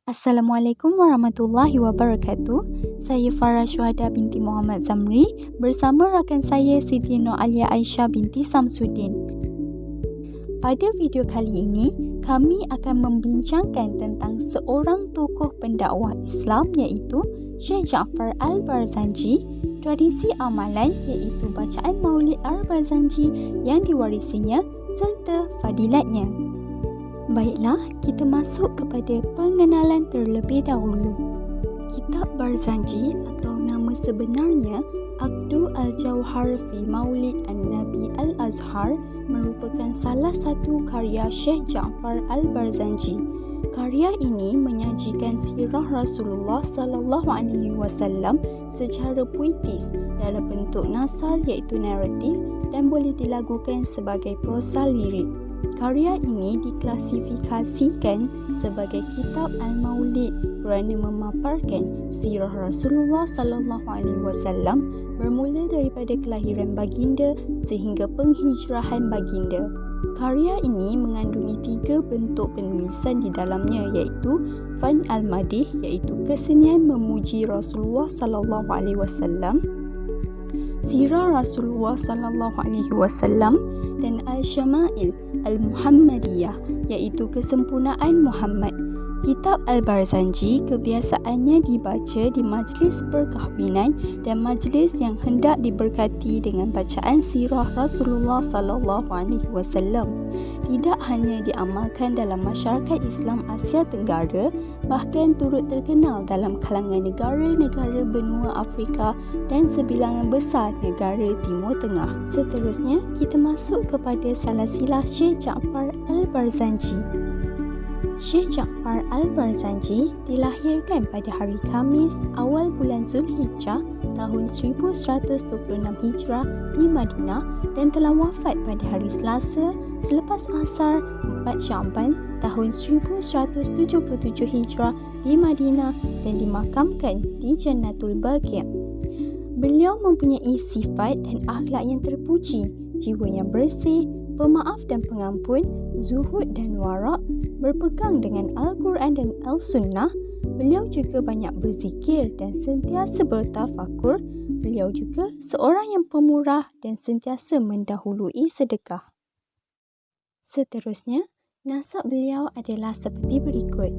Assalamualaikum warahmatullahi wabarakatuh. Saya Farah Syuhada binti Muhammad Zamri bersama rakan saya Siti Nur Alia Aisyah binti Samsudin. Pada video kali ini, kami akan membincangkan tentang seorang tokoh pendakwah Islam iaitu Syekh Ja'far Al-Barzanji, tradisi amalan iaitu bacaan Maulid Al-Barzanji yang diwarisinya serta fadilatnya. Baiklah, kita masuk kepada pengenalan terlebih dahulu. Kitab Barzanji atau nama sebenarnya Aqdu Al-Jawhar fi Maulid An-Nabi Al-Azhar merupakan salah satu karya Syekh Ja'far Al-Barzanji. Karya ini menyajikan sirah Rasulullah sallallahu alaihi wasallam secara puitis dalam bentuk nasar iaitu naratif dan boleh dilagukan sebagai prosa lirik. Karya ini diklasifikasikan sebagai kitab Al-Maulid kerana memaparkan sirah Rasulullah sallallahu alaihi wasallam bermula daripada kelahiran baginda sehingga penghijrahan baginda. Karya ini mengandungi 3 bentuk penulisan di dalamnya iaitu Fan Al-Madih iaitu kesenian memuji Rasulullah sallallahu alaihi wasallam, Sirah Rasulullah sallallahu alaihi wasallam dan Al-Syama'il Al-Muhammadiyah iaitu kesempurnaan Muhammad. Kitab Al-Barzanji kebiasaannya dibaca di majlis perkahwinan dan majlis yang hendak diberkati dengan bacaan sirah Rasulullah sallallahu alaihi wasallam. Tidak hanya diamalkan dalam masyarakat Islam Asia Tenggara, bahkan turut terkenal dalam kalangan negara-negara benua Afrika dan sebilangan besar negara Timur Tengah. Seterusnya, kita masuk kepada salasilah Syekh Ja'far Al-Barzanji. Syekh Ja'far Al-Barzanji dilahirkan pada hari Khamis awal bulan Zulhijjah tahun 1126 Hijrah di Madinah dan telah wafat pada hari Selasa selepas asar 4 Sya'ban tahun 1177 Hijrah di Madinah dan dimakamkan di Jannatul Baqi'. Beliau mempunyai sifat dan akhlak yang terpuji, jiwa yang bersih, pemaaf dan pengampun, zuhud dan warak, berpegang dengan Al-Quran dan Al-Sunnah. Beliau juga banyak berzikir dan sentiasa bertafakur. Beliau juga seorang yang pemurah dan sentiasa mendahului sedekah. Seterusnya, nasab beliau adalah seperti berikut.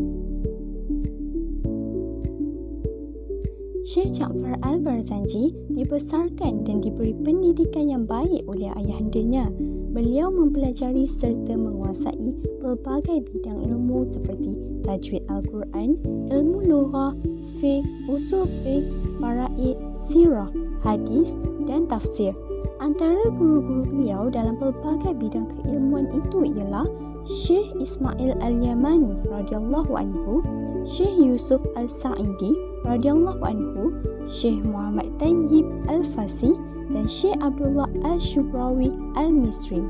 Syekh Ja'far Al-Barzanji dibesarkan dan diberi pendidikan yang baik oleh ayahandanya. Beliau mempelajari serta menguasai pelbagai bidang ilmu seperti tajwid Al-Quran, ilmu lughah, fiqh, usul fiqh, faraid, sirah, hadis dan tafsir. Antara guru-guru beliau dalam pelbagai bidang keilmuan itu ialah Syekh Ismail Al-Yamani radhiyallahu anhu, Syekh Yusuf Al-Sa'idi radhiyallahu anhu, Syekh Muhammad Tayyib Al-Fasi dan Syekh Abdullah Al-Shubrawi Al-Misri.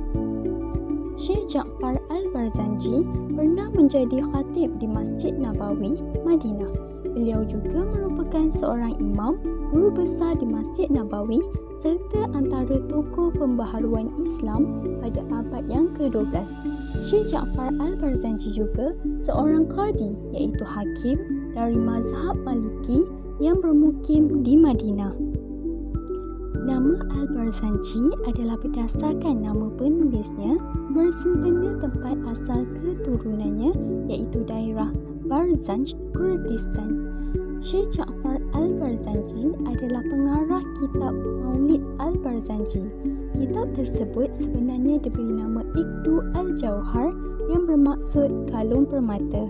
Syekh Ja'far Al-Barzanji pernah menjadi khatib di Masjid Nabawi, Madinah. Beliau juga merupakan seorang imam, guru besar di Masjid Nabawi serta antara tokoh pembaharuan Islam pada abad yang ke-12. Syekh Ja'far Al-Barzanji juga seorang qadi iaitu hakim dari mazhab Maliki yang bermukim di Madinah. Nama Al-Barzanji adalah berdasarkan nama penulisnya bersempena tempat asal keturunannya iaitu daerah Barzanj, Kurdistan. Syekh Ja'far Al-Barzanji adalah pengarah kitab Maulid Al-Barzanji. Kitab tersebut sebenarnya diberi nama Aqdu Al-Jawhar yang bermaksud kalung permata.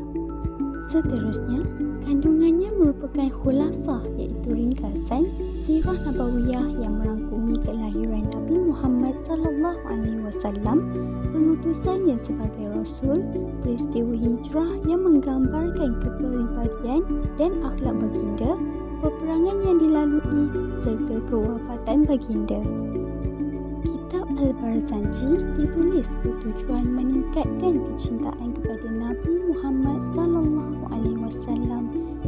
Seterusnya, kandungannya merupakan khulasah iaitu ringkasan sirah nabawiyah yang merangkumi kelahiran Nabi Muhammad sallallahu alaihi wasallam, pengutusannya sebagai rasul, peristiwa hijrah yang menggambarkan kepribadian dan akhlak baginda, peperangan yang dilalui serta kewafatan baginda. Kitab Al-Barzanji ditulis bertujuan meningkatkan kecintaan kepada Nabi Muhammad sallallahu alaihi wasallam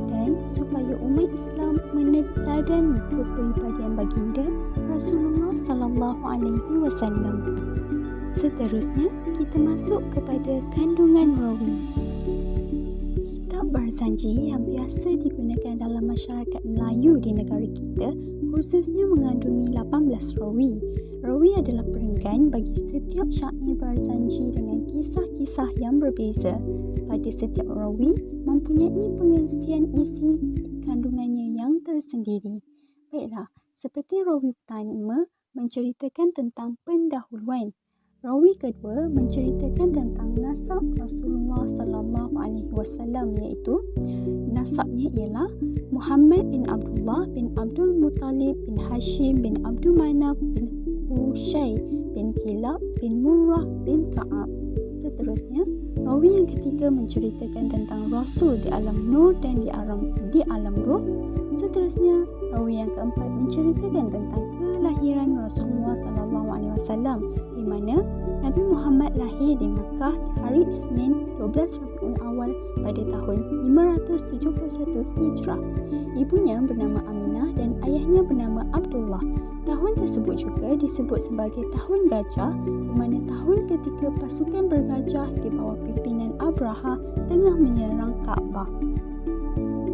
dan supaya umat Islam meneladani kepribadian baginda Rasulullah sallallahu alaihi wasallam. Seterusnya, kita masuk kepada kandungan rawi. Kitab Barzanji yang biasa digunakan dalam masyarakat Melayu di negara kita khususnya mengandungi 18 rawi. Rawi adalah perenggan bagi setiap syair Barzanji dengan kisah-kisah yang berbeza. Pada setiap rawi mempunyai pengisian isi kandungannya yang tersendiri. Baiklah, seperti rawi pertama menceritakan tentang pendahuluan. Rawi kedua menceritakan tentang nasab Rasulullah sallallahu alaihi wasallam, iaitu nasabnya ialah Muhammad bin Abdullah bin Abdul Muttalib bin Hashim bin Abdul Manaf bin Hushai bin Kilab bin Murrah bin Ka'ab. Seterusnya, rawi yang ketiga menceritakan tentang Rasul di alam nur dan di alam roh. Seterusnya, rawi yang keempat menceritakan tentang kelahiran Rasulullah sallallahu alaihi wasallam, di mana Nabi Muhammad lahir di Makkah di hari Isnin 12 Rabiul Awal pada tahun 571 Hijrah. Ibunya bernama Aminah dan ayahnya bernama Abdullah. Tahun tersebut juga disebut sebagai tahun gajah, di mana tahun ketika pasukan bergajah di bawah pimpinan Abraha tengah menyerang Kaabah.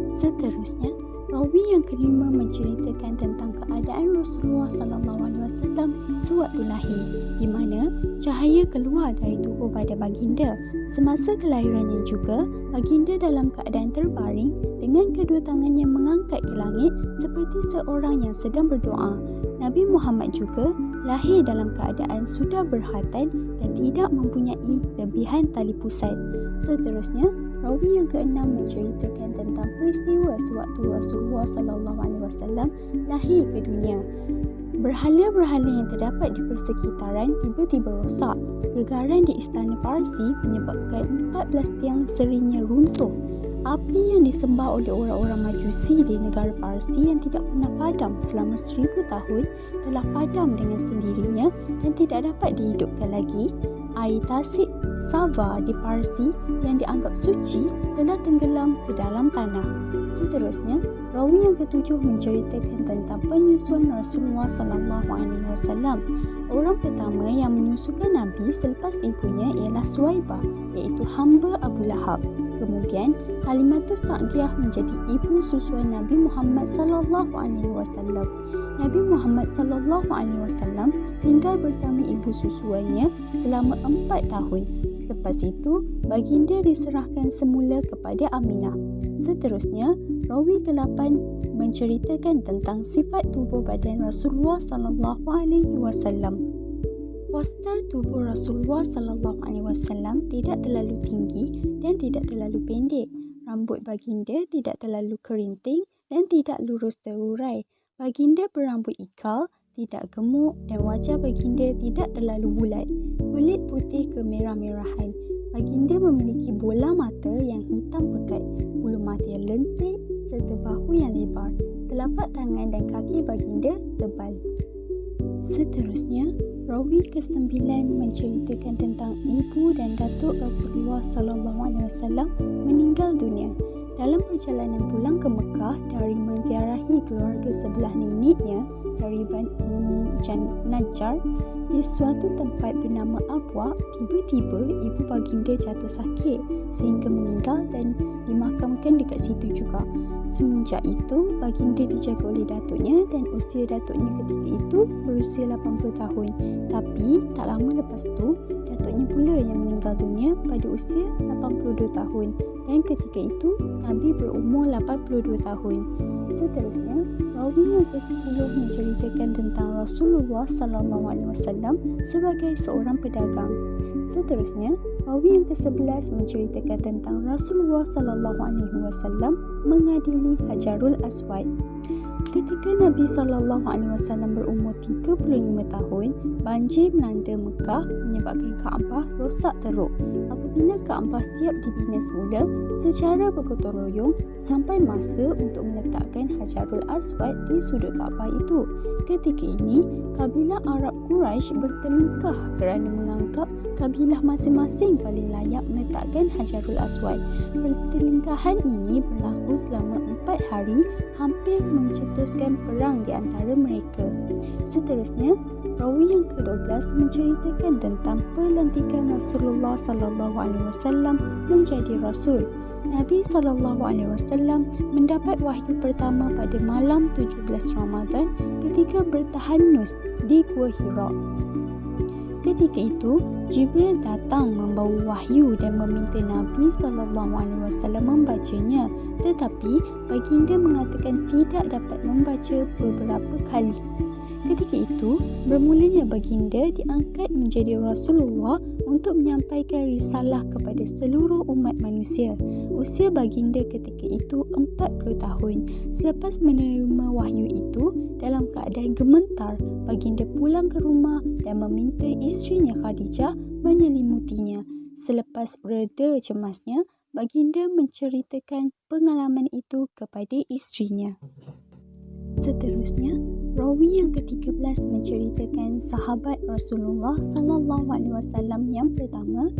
Seterusnya, rawi yang kelima menceritakan tentang keadaan Rasulullah sallallahu alaihi wasallam sewaktu lahir, di mana cahaya keluar dari tubuh pada baginda. Semasa kelahirannya juga, baginda dalam keadaan terbaring dengan kedua tangannya mengangkat ke langit seperti seorang yang sedang berdoa. Nabi Muhammad juga lahir dalam keadaan sudah berkhatan dan tidak mempunyai lebihan tali pusat. Seterusnya, rawi yang keenam menceritakan tentang peristiwa sewaktu Rasulullah sallallahu alaihi wasallam lahir ke dunia. Berhala-berhala yang terdapat di persekitaran tiba-tiba rosak. Gegaran di istana Parsi menyebabkan 14 tiang serinya runtuh. Api yang disembah oleh orang-orang Majusi di negara Parsi yang tidak pernah padam selama 1000 tahun telah padam dengan sendirinya dan tidak dapat dihidupkan lagi. Air tasik Sava di Parsi yang dianggap suci telah tenggelam ke dalam tanah. Seterusnya, rawi yang ketujuh menceritakan tentang penyusuan Rasulullah sallallahu alaihi wasallam. Orang pertama yang menyusukan Nabi selepas ibunya ialah Suwaibah, iaitu hamba Abu Lahab. Kemudian, Halimatus Sa'diyah menjadi ibu susuan Nabi Muhammad sallallahu alaihi wasallam. Nabi Muhammad sallallahu alaihi wasallam tinggal bersama ibu susuannya selama 4 tahun. Selepas itu, baginda diserahkan semula kepada Aminah. Seterusnya, rawi ke-8 menceritakan tentang sifat tubuh badan Rasulullah sallallahu alaihi wasallam. Postur tubuh Rasulullah sallallahu alaihi wasallam tidak terlalu tinggi dan tidak terlalu pendek. Rambut baginda tidak terlalu kerinting dan tidak lurus terurai. Baginda berambut ikal, tidak gemuk dan wajah baginda tidak terlalu bulat. Kulit putih kemerah-merahan. Baginda memiliki bola mata yang hitam pekat, bulu mata yang lentik serta bahu yang lebar. Telapak tangan dan kaki baginda tebal. Seterusnya, rawi ke-9 menceritakan tentang ibu dan datuk Rasulullah sallallahu alaihi wasallam meninggal dunia. Dalam perjalanan pulang ke Mekah dari menziarahi keluarga sebelah neneknya dari Bani Najjar, di suatu tempat bernama Abwa, tiba-tiba ibu baginda jatuh sakit sehingga meninggal dan dimakamkan dekat situ juga. Semenjak itu, baginda dijaga oleh datuknya dan usia datuknya ketika itu berusia 80 tahun. Tapi, tak lama lepas tu, datuknya pula yang meninggal dunia pada usia 82 tahun dan ketika itu, Nabi berumur 82 tahun. Seterusnya, rawi yang ke-10 menceritakan tentang Rasulullah sallallahu alaihi wasallam sebagai seorang pedagang. Seterusnya, rawi yang ke-11 menceritakan tentang Rasulullah sallallahu alaihi wasallam mengadili Hajarul Aswad. Ketika Nabi sallallahu alaihi wasallam berumur 35 tahun, banjir melanda Mekah menyebabkan Kaabah rosak teruk. Apabila Kaabah siap dibina semula secara bergotong royong sampai masa untuk meletakkan Hajarul Aswad di sudut Kaabah itu. Ketika ini, kabilah Arab Quraisy bertelingkah kerana menganggap kabilah masing-masing paling layak meletakkan Hajarul Aswad. Pertelingkahan ini berlaku selama 4 hari, hampir mencetuskan perang di antara mereka. Seterusnya, rawi yang ke-12 menceritakan tentang pelantikan Rasulullah sallallahu alaihi wasallam menjadi rasul. Nabi SAW mendapat wahyu pertama pada malam 17 Ramadan ketika bertahanus di Gua Hira. Ketika itu, Jibril datang membawa wahyu dan meminta Nabi SAW membacanya, tetapi baginda mengatakan tidak dapat membaca beberapa kali. Ketika itu, bermulanya baginda diangkat menjadi Rasulullah untuk menyampaikan risalah kepada seluruh umat manusia. Usia baginda ketika itu 40 tahun. Selepas menerima wahyu itu, dalam keadaan gemetar, baginda pulang ke rumah dan meminta isterinya Khadijah menyelimutinya. Selepas reda cemasnya, baginda menceritakan pengalaman itu kepada isterinya. Seterusnya, rawi yang ke-13 menceritakan sahabat Rasulullah SAW yang pertama.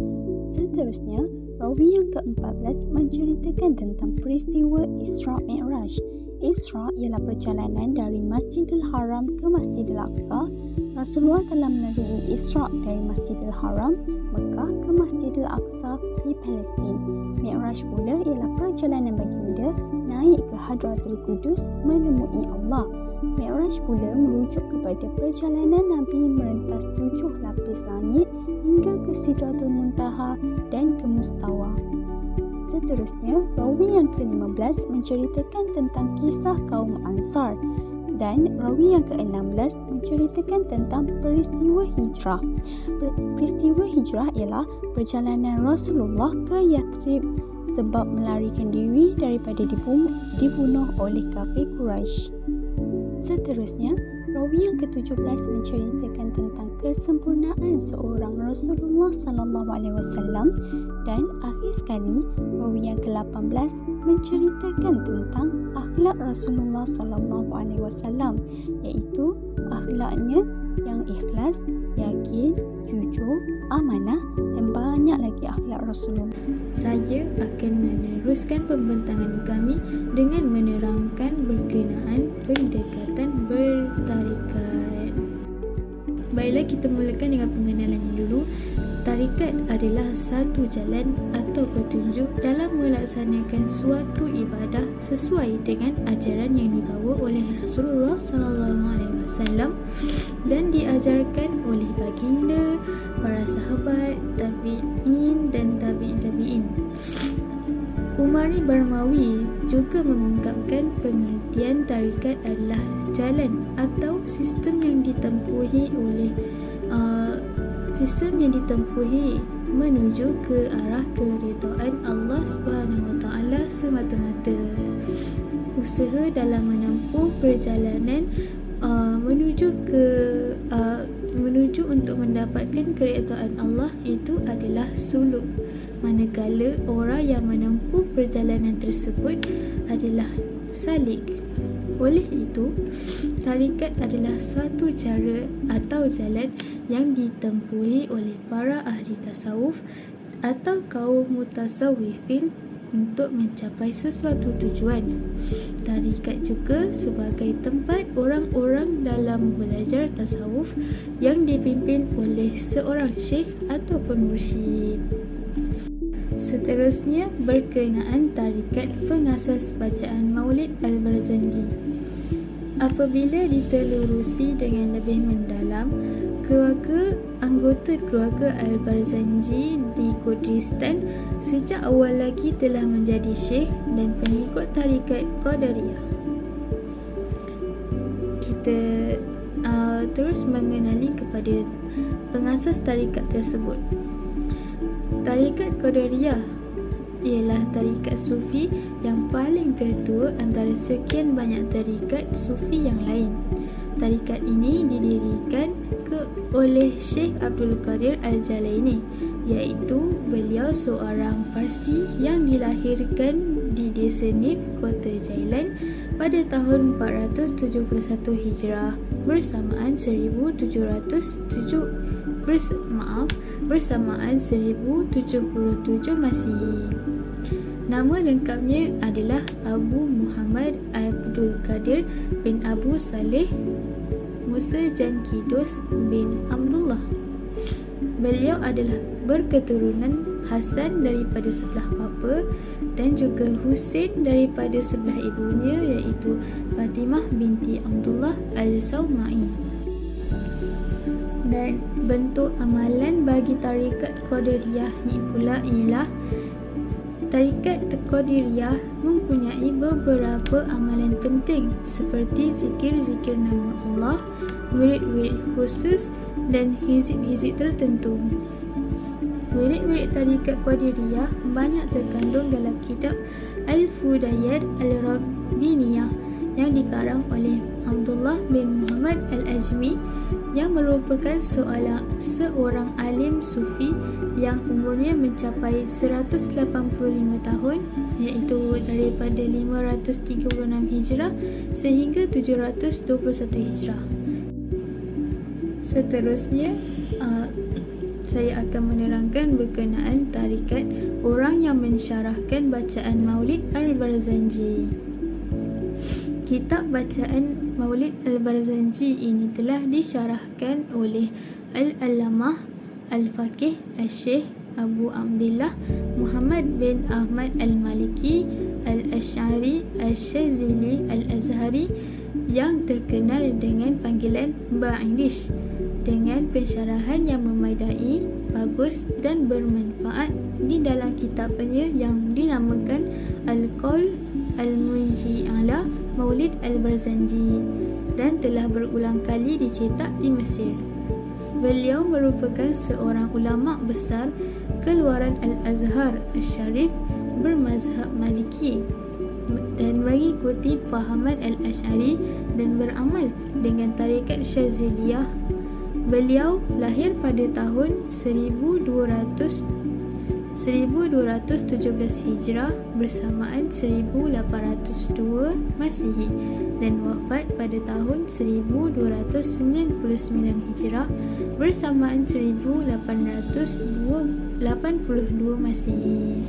Seterusnya, rawi yang ke-14 menceritakan tentang peristiwa Isra Mi'raj. Isra ialah perjalanan dari Masjidil Haram ke Masjidil Aqsa. Rasulullah telah melalui Isra dari Masjidil Haram, Mekah ke Masjidil Aqsa di Palestin. Mi'raj pula ialah perjalanan baginda naik ke Hadratul Qudus menemui Allah. Mi'raj pula merujuk kepada perjalanan Nabi merentas 7 lapis langit hingga ke Sidratul Muntaha dan ke Mustawa. Seterusnya, rawi yang ke-15 menceritakan tentang kisah kaum Ansar dan rawi yang ke-16 menceritakan tentang peristiwa hijrah. Peristiwa hijrah ialah perjalanan Rasulullah ke Yathrib sebab melarikan diri daripada dibunuh oleh kafir Quraisy. Seterusnya, rawi yang ke-17 menceritakan tentang kesempurnaan seorang Rasulullah SAW dan akhir sekali, rawi yang ke-18 menceritakan tentang akhlak Rasulullah SAW, iaitu akhlaknya yang ikhlas, yakin, jujur, amanah dan banyak lagi akhlak Rasulullah. Saya akan meneruskan pembentangan kami dengan menerangkan berkenaan pendekatan bertarikat. Baiklah, kita mulakan dengan pengenalan dulu. Tarikat adalah satu jalan atau petunjuk dalam melaksanakan suatu ibadah sesuai dengan ajaran yang dibawa oleh Rasulullah SAW dan diajarkan oleh baginda, para sahabat, tabi'in dan tabi'in. Umari Barmawi juga mengungkapkan pengertian tarikat adalah jalan atau sistem yang ditempuhi menuju ke arah keridhaan Allah SWT semata-mata. Usaha dalam menempuh perjalanan menuju untuk mendapatkan keridhaan Allah itu adalah suluk, manakala orang yang menempuh perjalanan tersebut adalah salik. Oleh itu, tarikat adalah suatu cara atau jalan yang ditempuhi oleh para ahli tasawuf atau kaum mutasawwifin untuk mencapai sesuatu tujuan. Tarikat juga sebagai tempat orang-orang dalam belajar tasawuf yang dipimpin oleh seorang syekh atau mursyid. Seterusnya, berkenaan tarikat pengasas bacaan Maulid Al-Barzanji. Apabila ditelurusi dengan lebih mendalam, anggota keluarga Al-Barzanji di Kurdistan sejak awal lagi telah menjadi syekh dan pengikut tarikat Qadariyah. Kita terus mengenali kepada pengasas tarikat tersebut. Tarikat Qadariyah ialah tarikat sufi yang paling tertua antara sekian banyak tarikat sufi yang lain. Tarikat ini didirikan oleh Syekh Abdul Qadir Al-Jalaini, iaitu beliau seorang Parsi yang dilahirkan di Desa Nif, Kota Jailan pada tahun 471 Hijrah bersamaan 1077 Masihi. Nama lengkapnya adalah Abu Muhammad Abdul Qadir bin Abu Saleh Musa Jankidus bin Abdullah. Beliau adalah berketurunan Hasan daripada sebelah bapa dan juga Husain daripada sebelah ibunya iaitu Fatimah binti Abdullah Al-Sawma'i. Dan bentuk amalan bagi tarikat Qadiriyah ni pula ialah tarikat Qadiriyah mempunyai beberapa amalan penting seperti zikir-zikir nama Allah, wirid-wirid khusus dan hizib-hizib tertentu. Wirid-wirid tarikat Qadiriyah banyak terkandung dalam kitab Al-Fudayat Al-Rabbiniyah yang dikarang oleh Abdullah bin Muhammad Al-Ajmi yang merupakan seorang alim sufi yang umurnya mencapai 185 tahun, iaitu daripada 536 Hijrah sehingga 721 Hijrah. Seterusnya, saya akan menerangkan berkenaan tarikat orang yang mensyarahkan bacaan Maulid Al-Barzanji. Kitab bacaan Maulid Al-Barzanji ini telah disyarahkan oleh Al-Allamah Al-Faqih Al-Syekh Abu Abdillah Muhammad bin Ahmad Al-Maliki Al-Ash'ari Al-Shazili Al-Azhari yang terkenal dengan panggilan Ba'inish, dengan pensyarahan yang memadai, bagus dan bermanfaat di dalam kitabnya yang dinamakan Al-Qaul Al-Munji ala Maulid Al-Barzanji dan telah berulang kali dicetak di Mesir. Beliau merupakan seorang ulama besar keluaran Al-Azhar Al-Syarif bermazhab Maliki dan mengikuti fahaman Al-Ash'ari dan beramal dengan tarikat Syaziliyah. Beliau lahir pada tahun 1217 Hijrah bersamaan 1802 Masihi dan wafat pada tahun 1299 Hijrah bersamaan 1882 Masihi.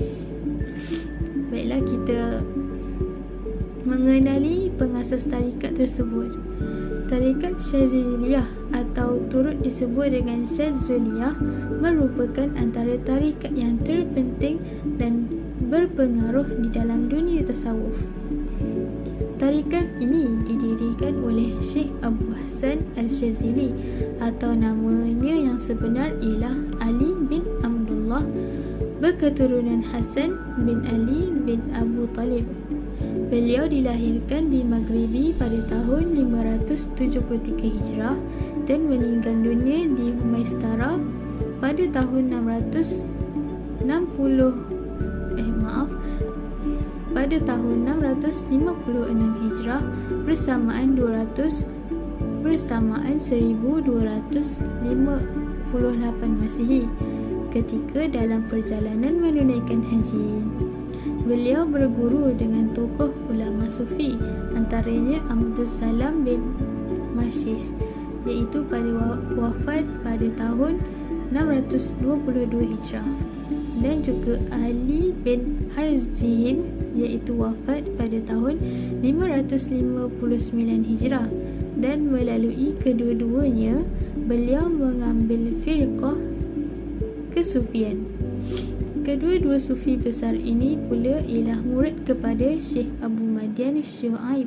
Baiklah, kita mengenali pengasas tarikat tersebut. Tarikat Syaziliyah atau turut disebut dengan Syazuliyah merupakan antara tarikat yang terpenting dan berpengaruh di dalam dunia tasawuf. Tarikat ini didirikan oleh Syekh Abu Hasan Al-Shazili atau namanya yang sebenar ialah Ali bin Abdullah, berketurunan Hasan bin Ali bin Abu Talib. Beliau dilahirkan di Maghribi pada tahun 573 Hijrah dan meninggal dunia di Humaistara pada tahun 656 Hijrah bersamaan 1258 Masihi ketika dalam perjalanan menunaikan haji. Beliau berguru dengan tokoh ulama sufi, antaranya Abdul Salam bin Mashis, iaitu pada wafat pada tahun 622 Hijrah, dan juga Ali bin Harzim, iaitu wafat pada tahun 559 Hijrah, dan melalui kedua-duanya beliau mengambil firqah kesufian. Kedua-dua sufi besar ini pula ialah murid kepada Syekh Abu Madian Syu'aib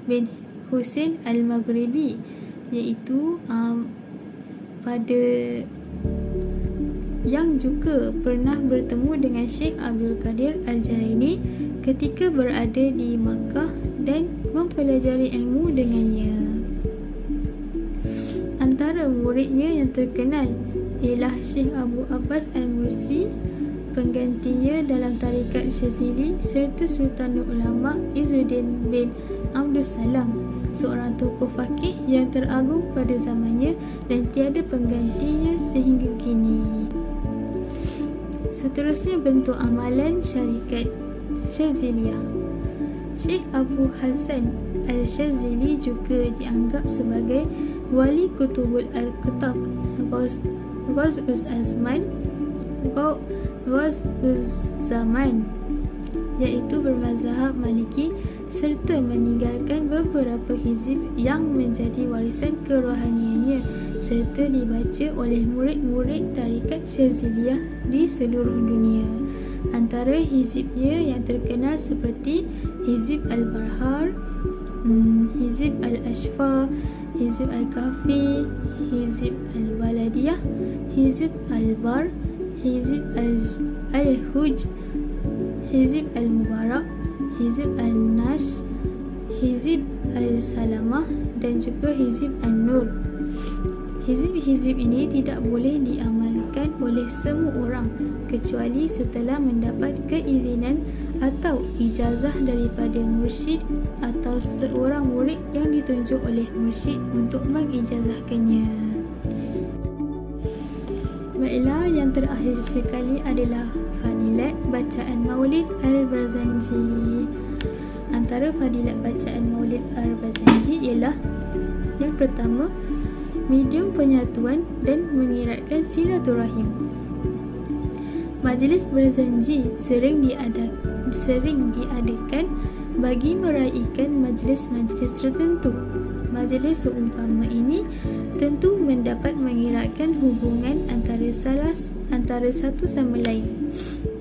bin Husain Al-Maghribi, iaitu pada yang juga pernah bertemu dengan Syekh Abdul Qadir Al-Jaini ketika berada di Makkah dan mempelajari ilmu dengannya. Antara muridnya yang terkenal ialah Syekh Abu Abbas Al-Mursi, penggantinya dalam tarikat Syazili, serta Sultanul Ulama Izzuddin bin Abdul Salam, seorang tokoh faqih yang teragung pada zamannya dan tiada penggantinya sehingga kini. Seterusnya, bentuk amalan syarikat Syaziliyah. Syekh Abu Hasan Al-Shazili juga dianggap sebagai wali Kutubul Al-Kitab, Ghaus Zaman, iaitu bermazhab Maliki serta meninggalkan beberapa hizib yang menjadi warisan kerohaniannya serta dibaca oleh murid-murid tarikat Syaziliyah di seluruh dunia. Antara hizibnya yang terkenal seperti Hizib Al-Barhar, Hizib Al-Ashfa, Hizib Al-Kahfi, Hizib Al-Baladiyah, Hizib Al-Bar, Hizib Al-Huj, Hizib Al-Mubarak, Hizib Al-Nash, Hizib Al-Salamah dan juga Hizib An-Nur. Hizib-hizib ini tidak boleh diamalkan oleh semua orang kecuali setelah mendapat keizinan atau ijazah daripada mursyid atau seorang murid yang ditunjuk oleh mursyid untuk mengijazahkannya. Baiklah, yang terakhir sekali adalah fadilat bacaan Maulid Al-Barzanji. Antara fadilat bacaan Maulid Al-Barzanji ialah yang pertama, medium penyatuan dan mengeratkan silaturahim. Majlis Barzanji sering diadakan bagi meraihkan majlis-majlis tertentu. Majlis seumpama ini tentu mendapat mengeratkan hubungan antara satu sama lain.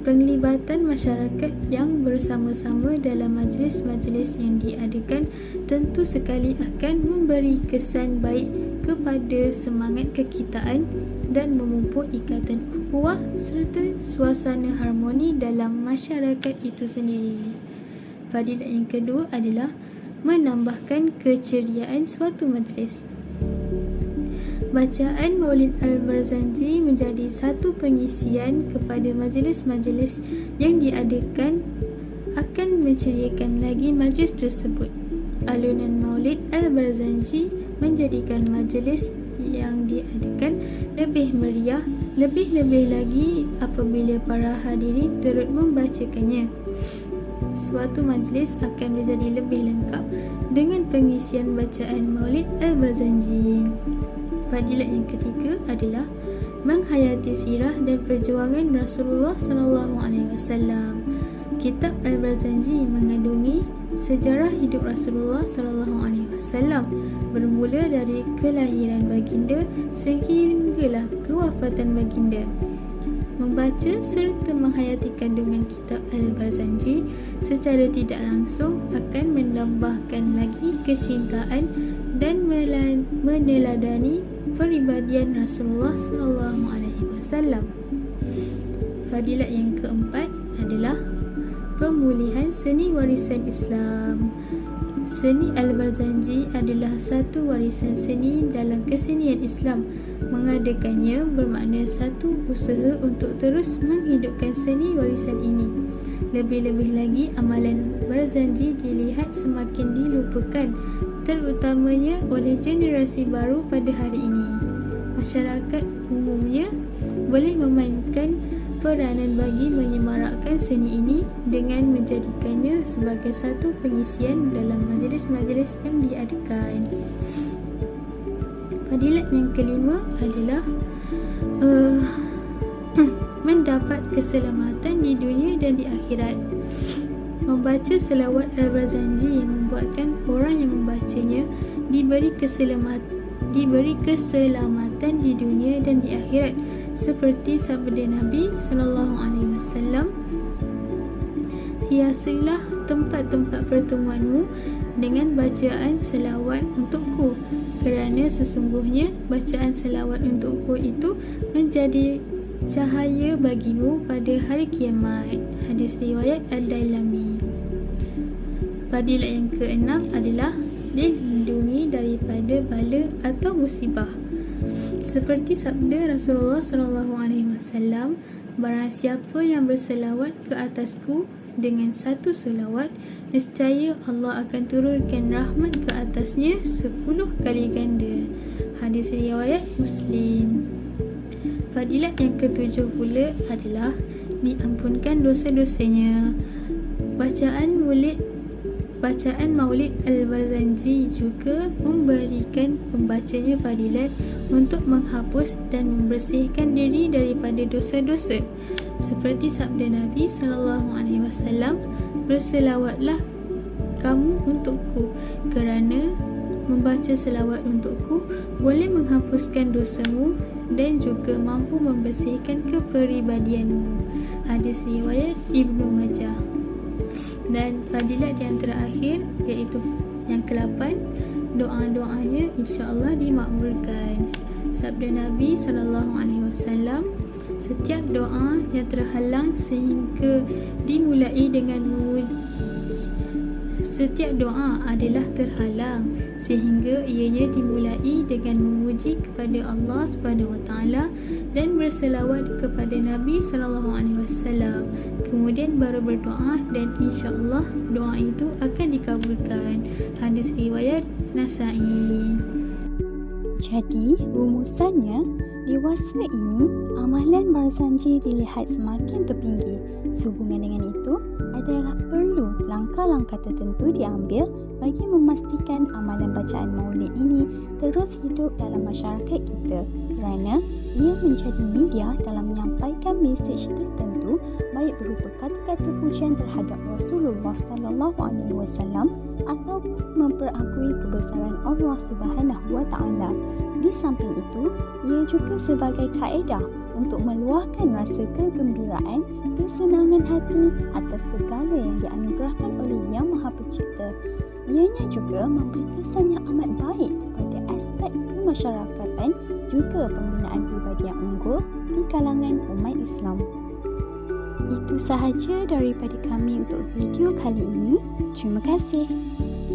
Penglibatan masyarakat yang bersama-sama dalam majlis-majlis yang diadakan tentu sekali akan memberi kesan baik kepada semangat kekitaan dan memupuk ikatan ukhuwah serta suasana harmoni dalam masyarakat itu sendiri. Fadilat yang kedua adalah menambahkan keceriaan suatu majlis. Bacaan Maulid Al-Barzanji menjadi satu pengisian kepada majlis-majlis yang diadakan akan menceriakan lagi majlis tersebut. Alunan Maulid Al-Barzanji menjadikan majlis yang diadakan lebih meriah, lebih-lebih lagi apabila para hadirin turut membacakannya. Suatu majlis akan menjadi lebih lengkap dengan pengisian bacaan Maulid Al-Barzanji. Fadilat yang ketiga adalah menghayati sirah dan perjuangan Rasulullah SAW. Kitab Al-Barzanji mengandungi sejarah hidup Rasulullah SAW bermula dari kelahiran baginda sehinggalah kewafatan baginda. Membaca serta menghayati kandungan kitab Al-Barzanji secara tidak langsung akan menambahkan lagi kecintaan dan meneladani peribadian Rasulullah SAW. Fadilat yang keempat adalah pemulihan seni warisan Islam. Seni Al-Barzanji adalah satu warisan seni dalam kesenian Islam. Mengadakannya bermakna satu usaha untuk terus menghidupkan seni warisan ini. Lebih-lebih lagi, amalan Barzanji dilihat semakin dilupakan, terutamanya oleh generasi baru pada hari ini. Masyarakat umumnya boleh memainkan peranan bagi menyemarakkan seni ini dengan menjadikannya sebagai satu pengisian dalam majlis-majlis yang diadakan. Fadilat yang kelima adalah mendapat keselamatan di dunia dan di akhirat. Membaca selawat Al-Barzanji membuatkan orang yang membacanya diberi keselamatan di dunia dan di akhirat, seperti sabda Nabi SAW, hiasilah tempat-tempat pertemuanmu dengan bacaan selawat untukku, kerana sesungguhnya bacaan selawat untukku itu menjadi cahaya bagimu pada hari kiamat. Hadis riwayat Ad-Dailami. Fadilat yang keenam adalah dilindungi daripada bala atau musibah. Seperti sabda Rasulullah SAW, barang siapa yang berselawat ke atasku dengan satu selawat, nescaya Allah akan turunkan rahmat ke atasnya 10 kali ganda. Hadis riwayat Muslim. Fadilat yang ketujuh pula adalah diampunkan dosa-dosanya. Bacaan Maulid Al-Barzanji juga memberikan pembacanya fadilat untuk menghapus dan membersihkan diri daripada dosa-dosa. Seperti sabda Nabi SAW, berselawatlah kamu untukku, kerana membaca selawat untukku boleh menghapuskan dosamu dan juga mampu membersihkan kepribadianmu. Hadis riwayat Ibnu Majah. Dan fadilat yang terakhir iaitu yang ke-8, doa-doanya insya-Allah dimakbulkan. Sabda Nabi SAW, setiap doa yang terhalang sehingga dimulai dengan setiap doa adalah terhalang sehingga ianya dimulai dengan memuji kepada Allah SWT dan berselawat kepada Nabi SAW. Kemudian baru berdoa dan insya-Allah doa itu akan dikabulkan. Hadis riwayat Nasa'i. Jadi, rumusannya, dewasa ini amalan barzanji dilihat semakin tertinggi. Sehubungan dengan itu, adalah perlu langkah-langkah tertentu diambil bagi memastikan amalan bacaan maulid ini terus hidup dalam masyarakat kita, kerana ia menjadi media dalam menyampaikan mesej tertentu, baik berupa kata-kata pujian terhadap Rasulullah SAW atau memperakui kebesaran Allah Subhanahu Wa Taala. Di samping itu, ia juga sebagai kaedah untuk meluahkan rasa kegembiraan, kesenangan hati atas segala yang dianugerahkan oleh Yang Maha Pencipta. Ianya juga memberi kesan yang amat baik kepada aspek kemasyarakatan juga pembinaan pribadi yang unggul di kalangan umat Islam. Itu sahaja daripada kami untuk video kali ini. Terima kasih.